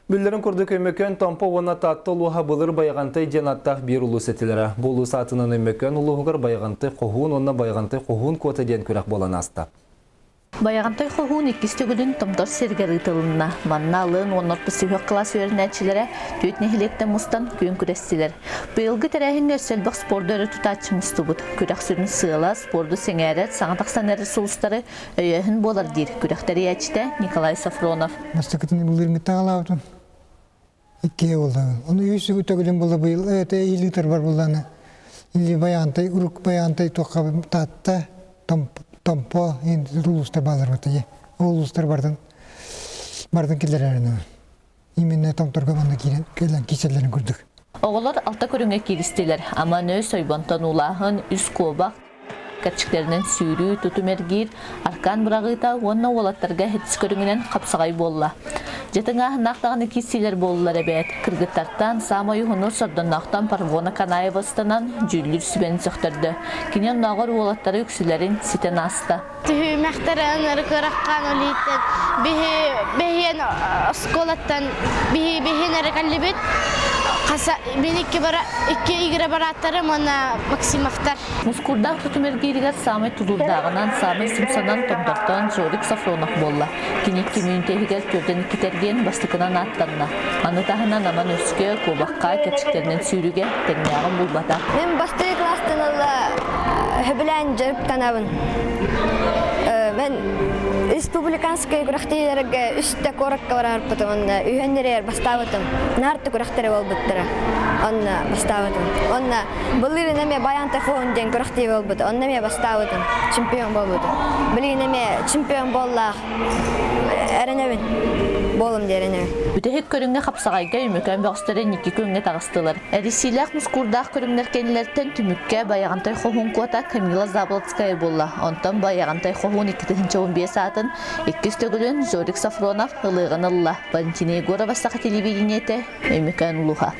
Бүллерін күрді көмекен тампа оны татты ұлуға бұлыр байғантай женаттақ бір ұлы сетілері. Бұл сатынан өмекен ұлуғығыр байғантай қоғуын, онына байғантай қоғуын көті ден көрек болан асты. Баяғантай қоғуын екістігілін тұмдыр сергері тылына. Манна алын оныр пүсігі класс өрін әтшілері төт нехілектен мұстан күйін күрестілер. Бұйылғы тәрәхін өрселбіқ спорды өрі тұтатшы мұсты бұд. Күрек сүрін сыйла, спорды сеңәрет, саңатақсан әрі сұлыстары өйіхін болар дейір. Күректері әчті Николай Сафронов. Икке болды. Оны үйсі өтөгілін болды бұйыл. Өте елітір бар болданы. Или баянтай, ұрық баянтай тоққа татты, тампо, енді ұлыстар балар өте. Ұлыстар бардың келдер әріні. Именно тамтарға банда келен кеселерін көрдік. Оғылар алта көріңе келістелер. Аман өз ойбантан улағын, үз қобақ, кәтшіктерінен сүйрі, тұтымергер, арқан бұрағыта, онына олаттарға хетіс көріңінен қапсағай болла. Жетіңа нақтағаны кесселер болылар әбәт. Кыргыттартан самайы ғыныр сордоннақтан Парвона Канаевастанан жүллер сүбен сөқтірді. Кенен нағыр олаттары үксілерін сетен асты. Түхі мәқтарын ұрықыраққан олейтін. Бейен осколаттан бейен әрекәлі мен iki игіре бараттарым, она Максимовтар. Мускурдақ тұтымергерігер самай тұлырдағынан, самай сымсанан tomdaqtan Зорик Сафронов болла. Кенек кемейінтегігер көрден кетерген бастықынан аттанна. Анытағынан аман өске, көбаққа, кәтшіктерінен сүйріге тәрмеғын бұлбата. Мен бастығы кластын алла хөбілән жүріп танабын. Мен республиканская күрәқтейлерге үсті коракка барар бұтым, онна үйәннерер бастабытым. Нарты күрәқтері бол бұттыра, онна бастабытым. Онна бұлырын әме баянты қоғын ден күрәқтей бол бұты, онна әме бастабытым, чемпион бол бұты. Білігін әме чемпион боллақ, әрінәбін, болым дерінәбін. Бүтәхет көріңе қапсағайға өмекән бәғыстары неке көріңе тағыстылар. Әресиләқ мұскурдақ көріңдер кәнілерден түмікке баяғантай қоғын қуата Камила Заблоцкая болла. Онтан баяғантай қоғын 2-15 сатын 2-төгілін Зорик Сафронов ғылығын ұлла. Валентина Егорова сақы телевидениеті өмекән ұлыға.